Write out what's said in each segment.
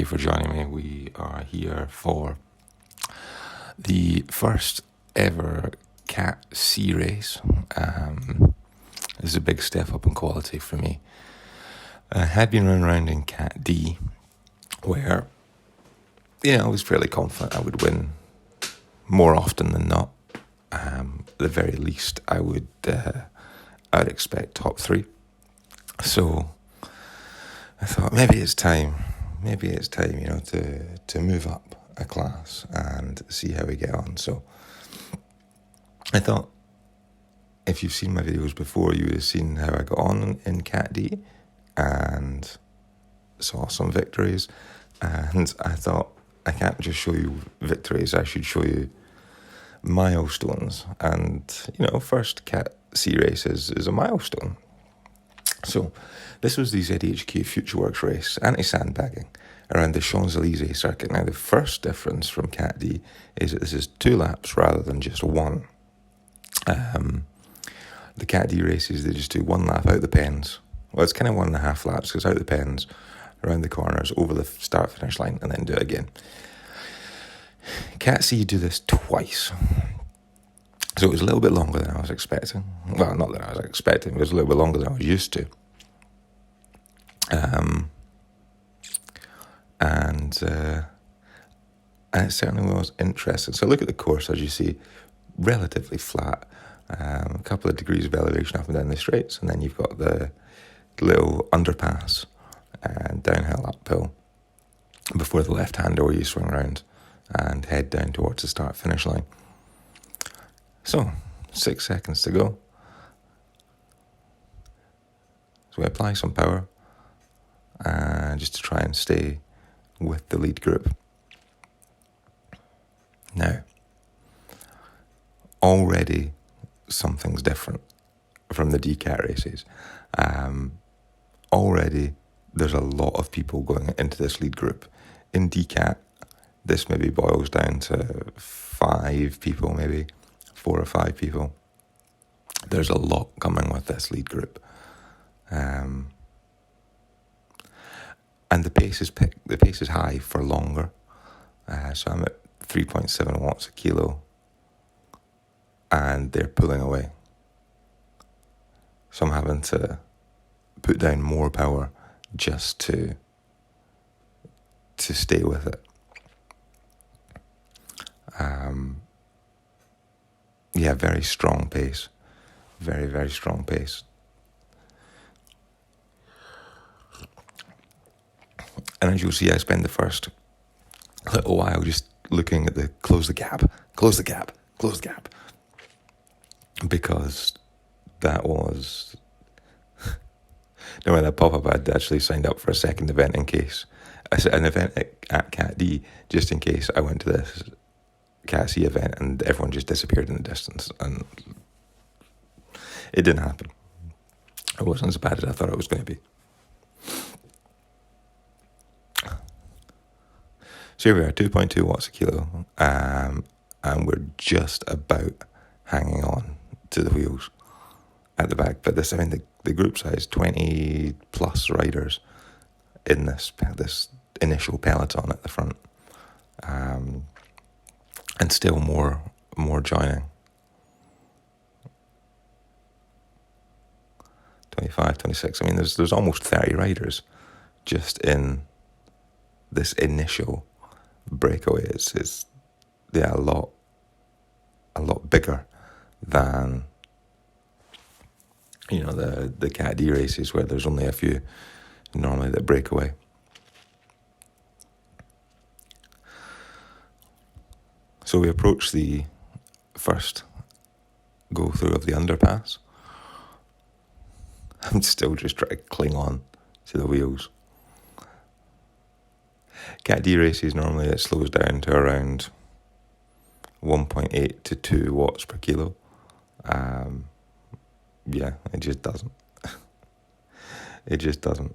for joining me. We are here for the first ever Cat C race. This is a big step up in quality for me. I had been running around in Cat D, where, I was fairly confident I would win more often than not. At the very least, I'd expect top 3. So I thought maybe it's time, to move up a class and see how we get on. So I thought, if you've seen my videos before, you would have seen how I got on in Cat D and saw some victories. And I thought, I can't just show you victories, I should show you milestones. And, first Cat C race is a milestone. So this was the ZHQ FutureWorks race, anti-sandbagging, around the Champs-Élysées circuit. Now, the first difference from Cat D is that this is 2 laps rather than just 1. The Cat D races, they just do 1 lap out the pens. Well, it's kind of 1.5 laps, because out the pens, around the corners, over the start-finish line, and then do it again. Cat C do this twice. So it was a little bit longer than I was expecting. Well, not that I was expecting, it was a little bit longer than I was used to. And it certainly was interesting. So look at the course, as you see, relatively flat. A couple of degrees of elevation up and down the straights, and then you've got the little underpass and downhill uphill before the left-hander where you swing around and head down towards the start-finish line. So, 6 seconds to go. So we apply some power just to try and stay with the lead group. Now, already something's different from the DCAT races. Already there's a lot of people going into this lead group. In DCAT, this maybe boils down to 5 people, maybe 4 or 5 people. There's a lot coming with this lead group. And the pace is high for longer. So I'm at 3.7 watts a kilo, and they're pulling away. So I'm having to put down more power just to stay with it. Very strong pace. Very, very strong pace. And as you'll see, I spend the first little while just looking at the close the gap. Because that was... No, when that pop-up, I'd actually signed up for a second event in case. An event at Cat D, just in case I went to this Cat C event and everyone just disappeared in the distance. And it didn't happen. It wasn't as bad as I thought it was going to be. So here we are, 2.2 watts a kilo, and we're just about hanging on to the wheels at the back. But the group size, 20 plus riders in this initial peloton at the front, and still more joining. 25, 26. I mean, there's almost 30 riders just in this initial breakaway. It's a lot bigger than the Cat D races, where there's only a few normally that break away. So we approach the first go through of the underpass. I'm still just trying to cling on to the wheels. Cat D races, normally it slows down to around 1.8 to 2 watts per kilo. It just doesn't. It just doesn't.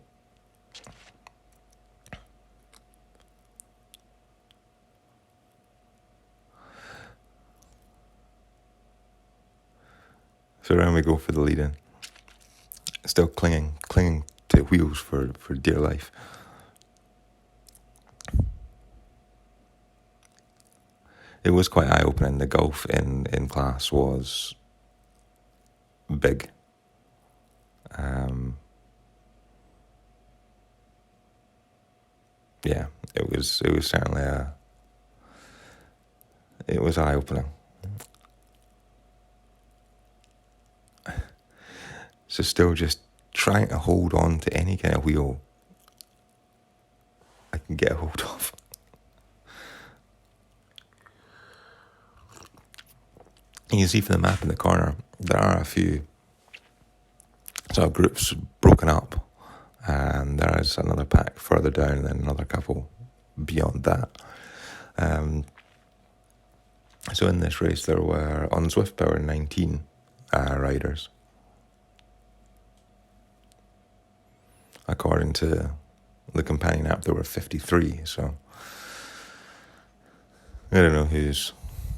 So around we go for the lead-in. Still clinging to wheels for dear life. it was quite eye-opening. The golf in class was big. Yeah, it was certainly it was eye-opening. So still just trying to hold on to any kind of wheel I can get a hold of. You can see from the map in the corner, there are a few sort of groups broken up, and there is another pack further down and then another couple beyond that. So in this race there were, on Zwift Power, 19 riders. According to the companion app, there were 53, so I don't know who's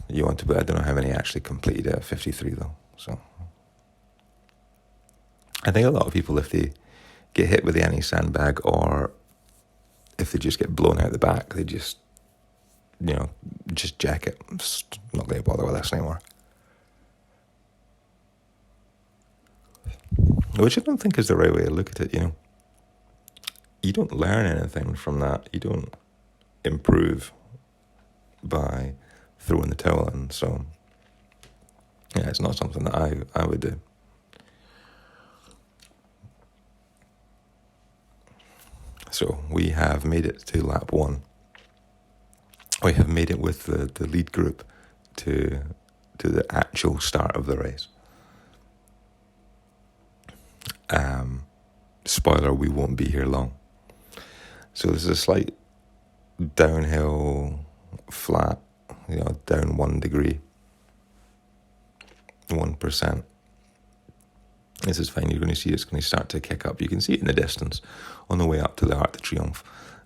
you want to, but I don't know how many actually completed it at 53 though. So I think a lot of people, if they get hit with the anti-sandbag or if they just get blown out the back, they just, just jack it. I'm just not going to bother with this anymore. Which I don't think is the right way to look at it, You don't learn anything from that. You don't improve by throwing the towel in. So, yeah, it's not something that I would do. So we have made it to lap 1. We have made it with the lead group to the actual start of the race. Spoiler, we won't be here long. So there's a slight downhill, flat, down 1 degree, 1%. This is fine. You're going to see it's going to start to kick up. You can see it in the distance. On the way up to the Arc de Triomphe,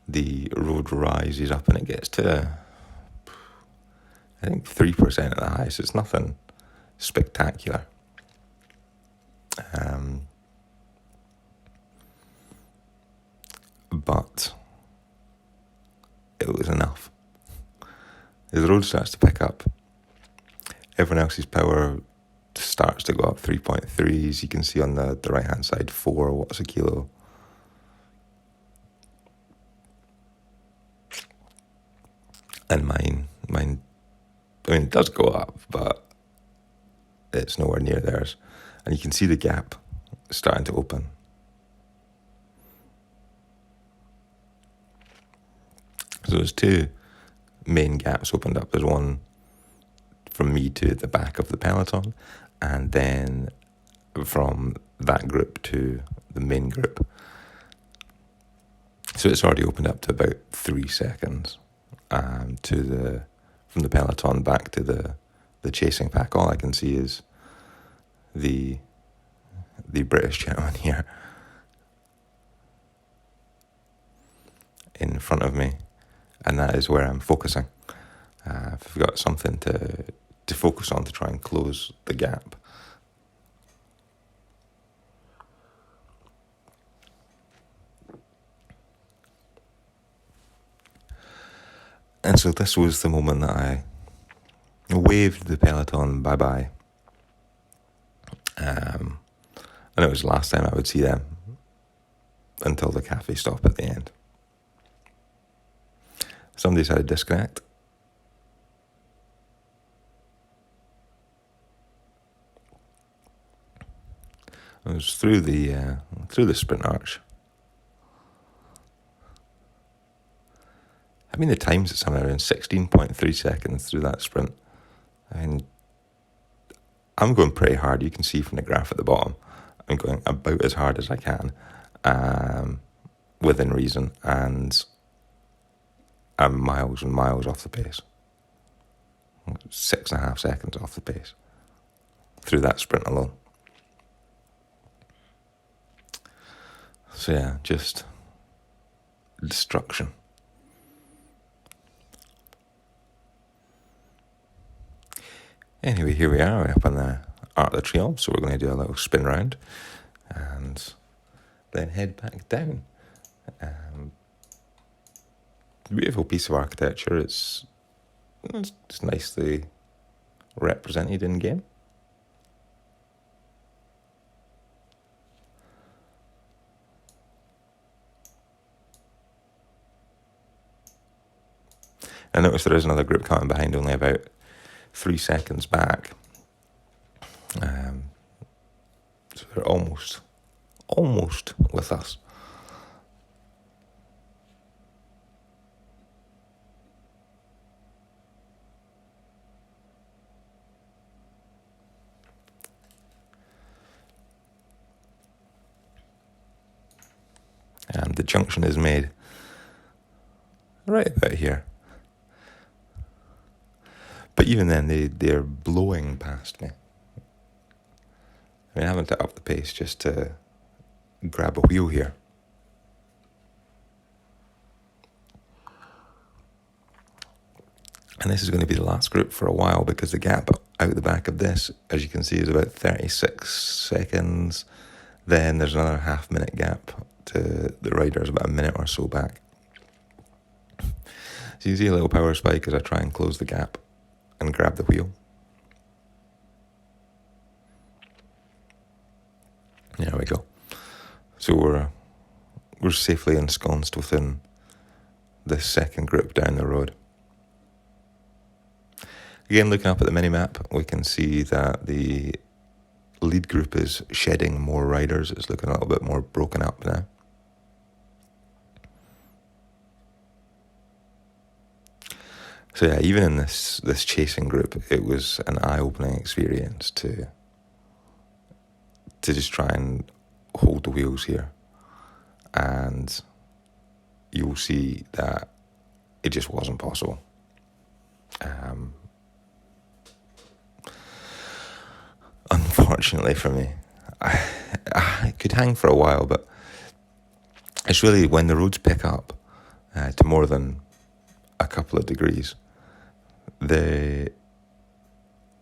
the road rises up and it gets to, I think, 3% at the highest. It's nothing spectacular. But it was enough. As the road starts to pick up, everyone else's power starts to go up 3.3s. You can see on the right hand side 4 watts a kilo. And mine, it does go up, but it's nowhere near theirs. And you can see the gap starting to open. So there's 2 main gaps opened up. There's one from me to the back of the peloton, and then from that group to the main group. So it's already opened up to about 3 seconds from the peloton back to the chasing pack. All I can see is the British gentleman here in front of me, and that is where I'm focusing. If I've got something to focus on to try and close the gap. And so this was the moment that I waved the peloton bye-bye. And it was the last time I would see them until the cafe stop at the end. Somebody's had a disconnect. It was through the sprint arch. I mean, the times it's somewhere around 16.3 seconds through that sprint. And I'm going pretty hard. You can see from the graph at the bottom. I'm going about as hard as I can, within reason, and I'm miles and miles off the pace. 6.5 seconds off the pace through that sprint alone. So yeah, just destruction. Anyway, here we are, we're up on the Arc de Triomphe, so we're going to do a little spin round and then head back down. Beautiful piece of architecture. It's It's nicely represented in game. I notice there is another group coming behind, only about 3 seconds back. So they're almost with us. The junction is made right about here. But even then, they're blowing past me. I mean, having to up the pace just to grab a wheel here. And this is going to be the last group for a while, because the gap out the back of this, as you can see, is about 36 seconds. Then there's another half-minute gap to the riders, about a minute or so back. So you see a little power spike as I try and close the gap and grab the wheel. There we go. So we're safely ensconced within this second group down the road. Again, looking up at the mini-map, we can see that the lead group is shedding more riders. It's looking a little bit more broken up now. So yeah, even in this chasing group, it was an eye-opening experience to just try and hold the wheels here. And you'll see that it just wasn't possible. Unfortunately for me, I could hang for a while, but it's really when the roads pick up to more than a couple of degrees,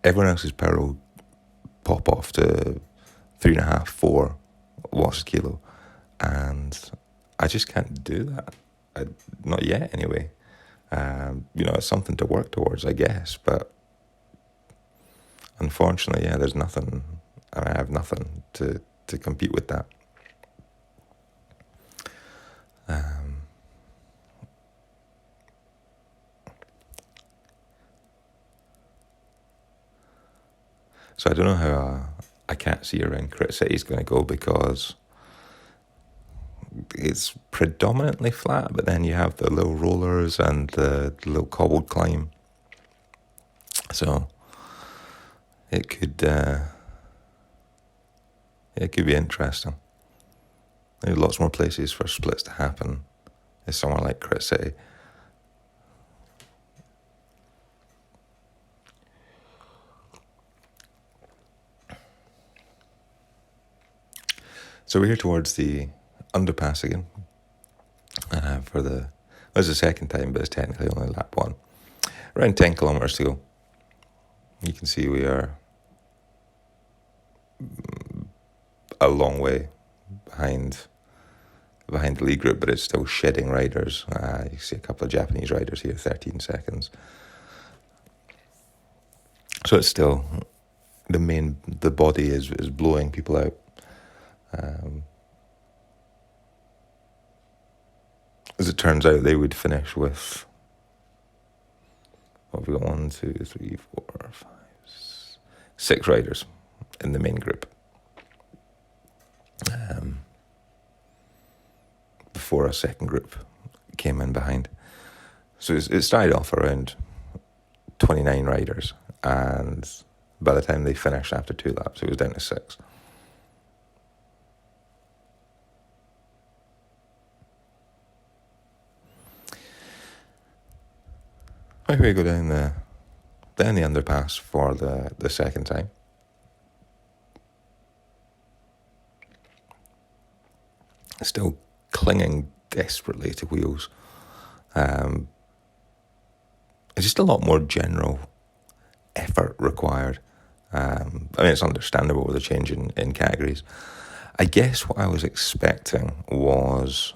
everyone else's power will pop off to 3.5, 4 watts a kilo, and I just can't do that. Not yet, anyway. It's something to work towards, I guess, but unfortunately, there's nothing. I have nothing to compete with that. So I don't know how I can't see around Crit City is going to go, because it's predominantly flat, but then you have the little rollers and the little cobbled climb. So it could be interesting. There's lots more places for splits to happen in somewhere like Crit City. So we're here towards the underpass again for it's the second time, but it's technically only lap 1. Around 10 kilometres to go. You can see we are a long way behind the lead group, but it's still shedding riders. You see a couple of Japanese riders here, 13 seconds. So it's still, the body is blowing people out. As it turns out, they would finish with, what have we got? 1, 2, 3, 4, 5, 6 riders in the main group. Before a second group came in behind. So it started off around 29 riders, and by the time they finished after 2 laps, it was down to 6. Right, we go down the underpass for the second time. Still clinging desperately to wheels. It's just a lot more general effort required. It's understandable with a change in categories. I guess what I was expecting was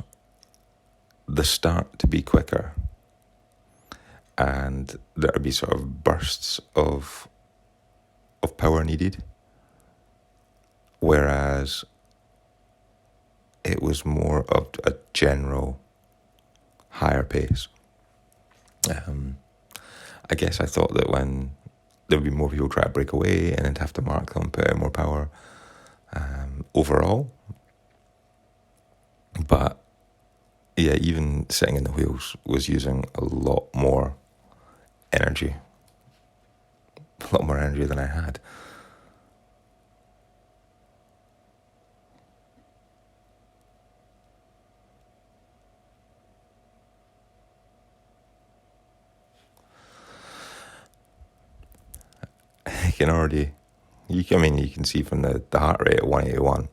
the start to be quicker and there would be sort of bursts of power needed, whereas it was more of a general higher pace. I guess I thought that when there would be more people try to break away and I'd have to mark them, put in more power overall. But yeah, even sitting in the wheels was using a lot more energy than I had. You can see from the heart rate at 181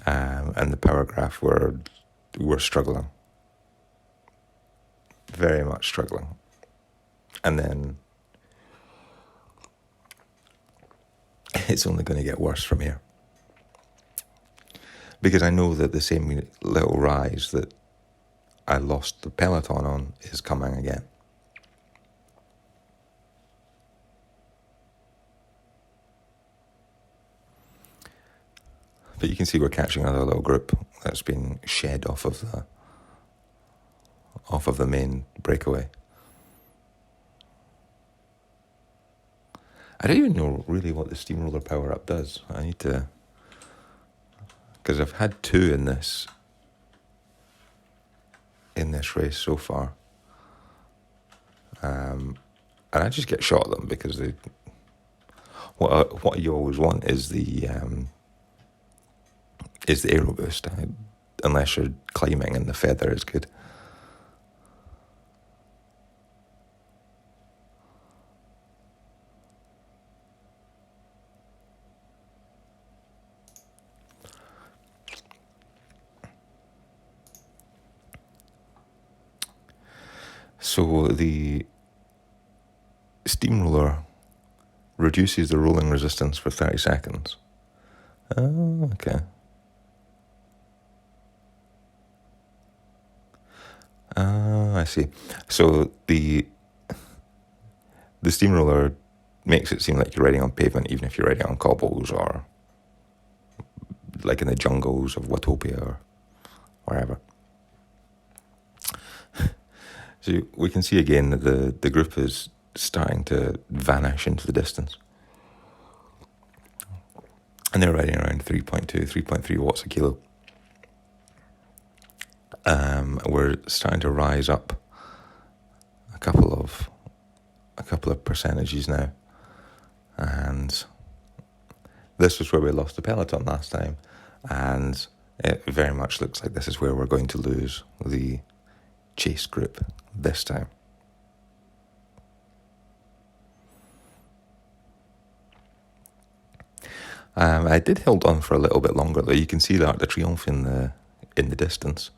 and the power graph we're struggling, very much struggling. And then it's only going to get worse from here, because I know that the same little rise that I lost the peloton on is coming again. But you can see we're catching another little group that's been shed off of the main breakaway. I don't even know really what the steamroller power up does. I need to, because I've had 2 in this race so far, and I just get shot at them because what you always want is the aero boost, unless you're climbing and the feather is good. So the steamroller reduces the rolling resistance for 30 seconds. Oh, okay. I see. So the steamroller makes it seem like you're riding on pavement, even if you're riding on cobbles or like in the jungles of Watopia or wherever. So we can see again that the group is starting to vanish into the distance. And they're riding around 3.2, 3.3 watts a kilo. We're starting to rise up a couple of percentages now, and this was where we lost the peloton last time, and it very much looks like this is where we're going to lose the chase group this time. I did hold on for a little bit longer though. You can see the Arc de Triomphe in the distance.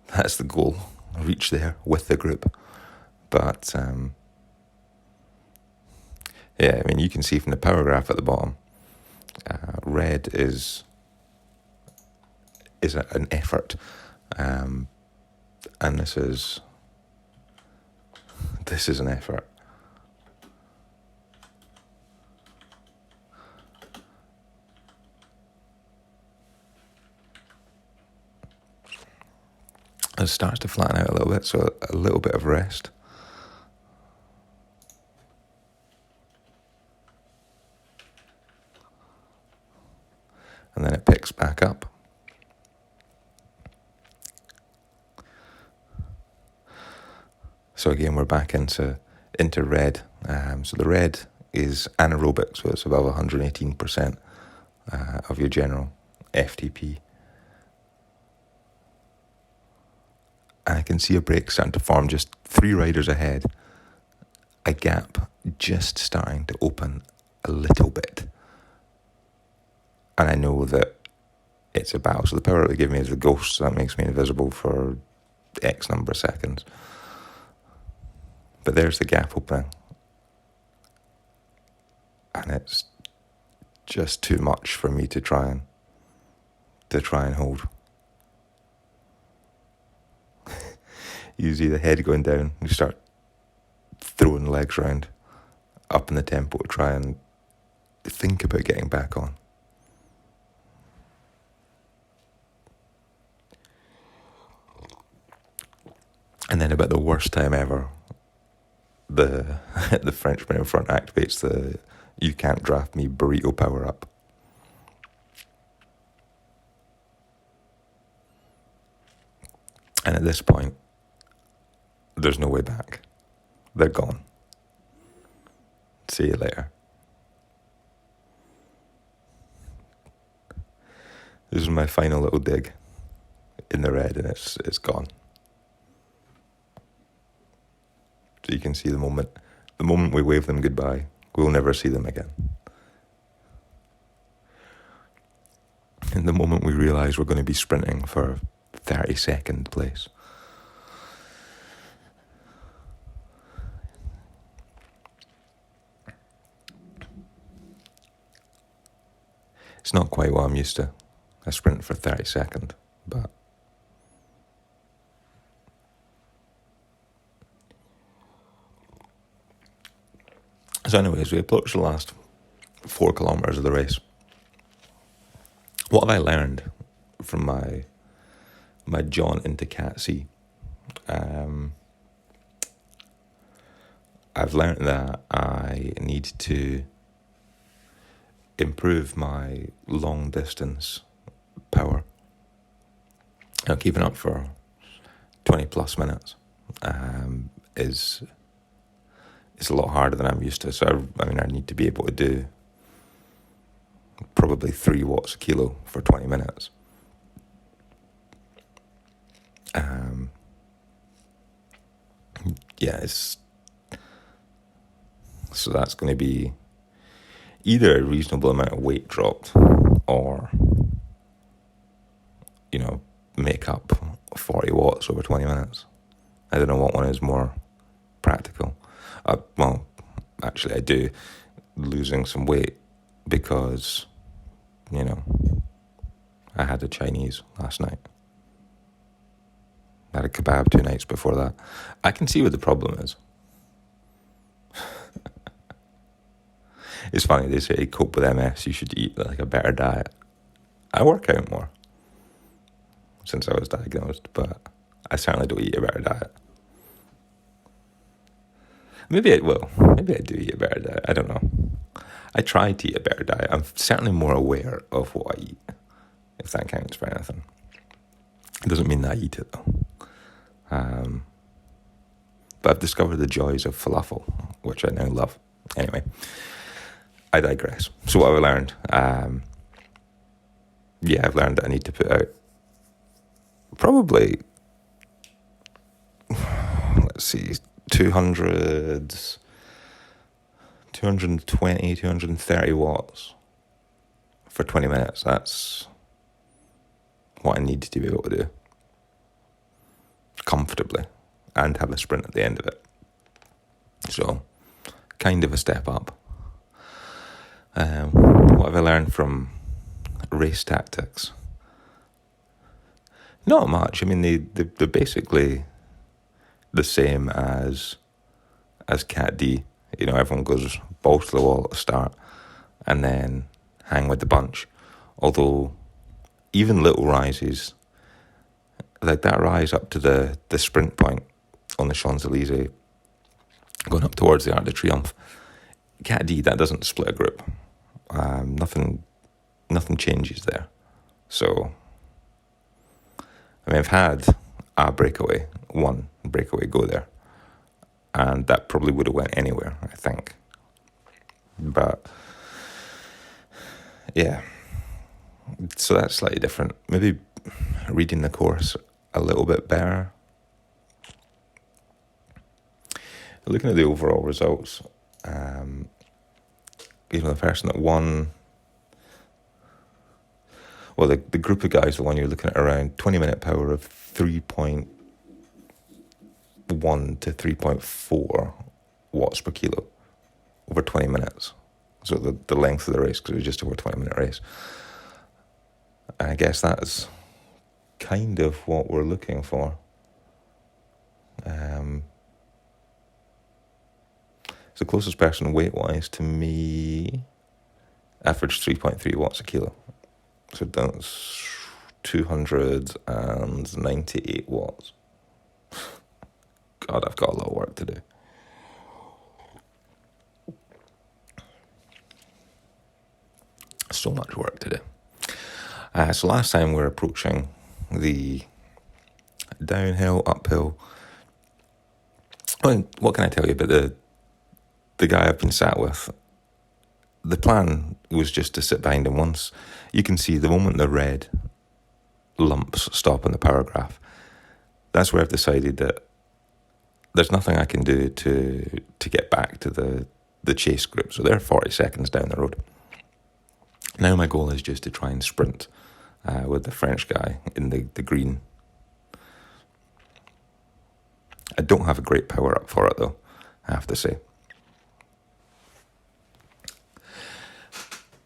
That's the goal, reach there with the group. But yeah, I mean, you can see from the power graph at the bottom, red is an effort, and this is an effort. It starts to flatten out a little bit, so a little bit of rest. And then it picks back up. So again, we're back into red. So the red is anaerobic, so it's above 118% of your general FTP. And I can see a break starting to form just 3 riders ahead. A gap just starting to open a little bit. And I know that it's a battle. So the power that they give me is the ghost, so that makes me invisible for X number of seconds. But there's the gap opening. And it's just too much for me to try and hold. You see the head going down. You start throwing legs around up in the tempo to try and think about getting back on. And then about the worst time ever, the Frenchman in front activates the "you can't draft me" burrito power up. And at this point, there's no way back. They're gone. See you later. This is my final little dig in the red, and it's gone. So you can see the moment we wave them goodbye, we'll never see them again. And the moment we realise we're going to be sprinting for 32nd place. It's not quite what I'm used to. I sprint for 32nd, but so anyways, we approach the last 4 kilometres of the race. What have I learned from my jaunt into Cat C? I've learned that I need to improve my long distance power. Now, keeping up for 20 plus minutes is a lot harder than I'm used to. So I need to be able to do probably 3 watts a kilo for 20 minutes. So that's going to be either a reasonable amount of weight dropped or, make up 40 watts over 20 minutes. I don't know what one is more practical. Well, actually I do, losing some weight because, I had a Chinese last night. I had a kebab 2 nights before that. I can see what the problem is. It's funny, they say to cope with MS, you should eat like a better diet. I work out more since I was diagnosed, but I certainly don't eat a better diet. Maybe I do eat a better diet. I don't know. I try to eat a better diet. I'm certainly more aware of what I eat, if that counts for anything. It doesn't mean that I eat it, though. But I've discovered the joys of falafel, which I now love. Anyway, I digress. So what have I learned? I've learned that I need to put out probably, 220, 230 watts for 20 minutes. That's what I need to be able to do comfortably and have a sprint at the end of it. So, kind of a step up. What have I learned from race tactics? Not much. They're basically the same as Cat D. Everyone goes balls to the wall at the start and then hang with the bunch. Although, even little rises, like that rise up to the sprint point on the Champs-Élysées, going up towards the Arc de Triomphe, Cat D, that doesn't split a group. Nothing changes there. So, I've had one breakaway go there, and that probably would have went anywhere, I think. But yeah, so that's slightly different. Maybe reading the course a little bit better. Looking at the overall results, the person that won, well, the group of guys, the one you're looking at, around 20-minute power of 3.1 to 3.4 watts per kilo over 20 minutes. So the length of the race, because it was just over a 20-minute race. And I guess that's kind of what we're looking for. The closest person weight-wise to me averaged 3.3 watts a kilo. So that's 298 watts. God, I've got a lot of work to do. So much work to do. So last time we were approaching the downhill, uphill. Well, what can I tell you about the guy I've been sat with? The plan was just to sit behind him once. You can see the moment the red lumps stop in the power graph, that's where I've decided that there's nothing I can do to get back to the chase group. So they're 40 seconds down the road. Now my goal is just to try and sprint with the French guy in the green. I don't have a great power up for it though, I have to say.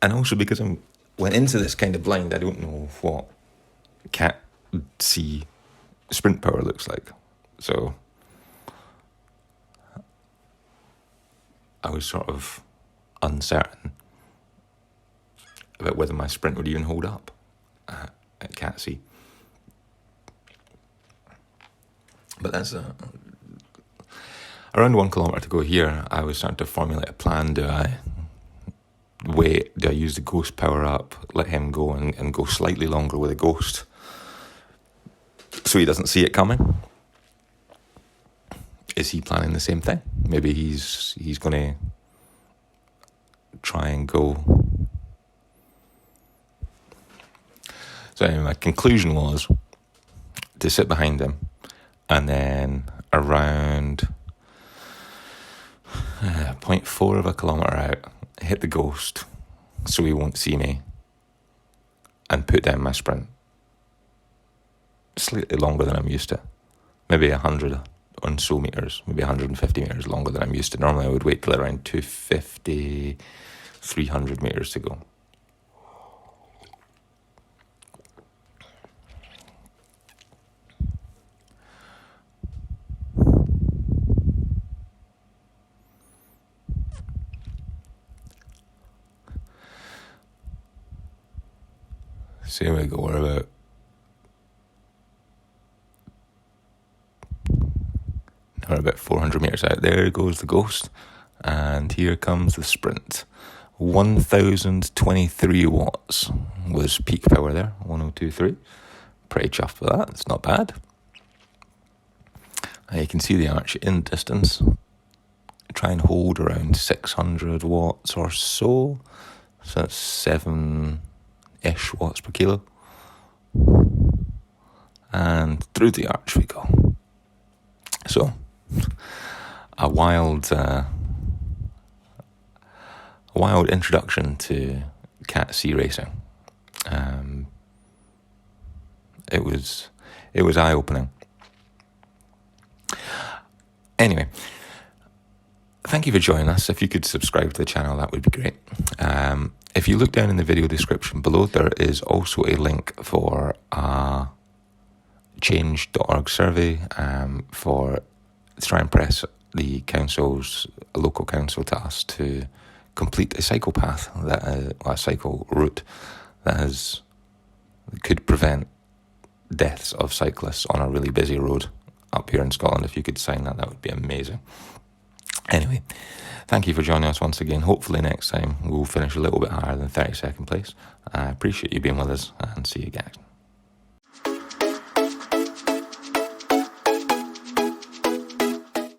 And also because I went into this kind of blind, I don't know what Cat C sprint power looks like. So I was sort of uncertain about whether my sprint would even hold up at Cat C. But that's around 1 kilometre to go here. I was starting to formulate a plan. Do I wait? Do I use the ghost power up, let him go and go slightly longer with a ghost so he doesn't see it coming? Is he planning the same thing? Maybe he's going to try and go. So anyway, my conclusion was to sit behind him and then around 0.4 of a kilometre out, hit the ghost so he won't see me and put down my sprint. Slightly longer than I'm used to. Maybe 100 and so metres, maybe 150 metres longer than I'm used to. Normally I would wait till around 250, 300 metres to go. So here we go, we're about 400 metres out. There goes the ghost, and here comes the sprint. 1023 watts was peak power there, 1023. Pretty chuffed with that, it's not bad. You can see the arch in distance. Try and hold around 600 watts or so. So that's 7-ish watts per kilo. And through the arch we go. So, a wild introduction to Cat C racing. It was eye-opening. Anyway, thank you for joining us. If you could subscribe to the channel, that would be great. If you look down in the video description below, there is also a link for a change.org survey to try and press the local council to us to complete a cycle path, a cycle route that could prevent deaths of cyclists on a really busy road up here in Scotland. If you could sign that would be amazing. Anyway, thank you for joining us once again. Hopefully next time we'll finish a little bit higher than 32nd place. I appreciate you being with us, and see you guys.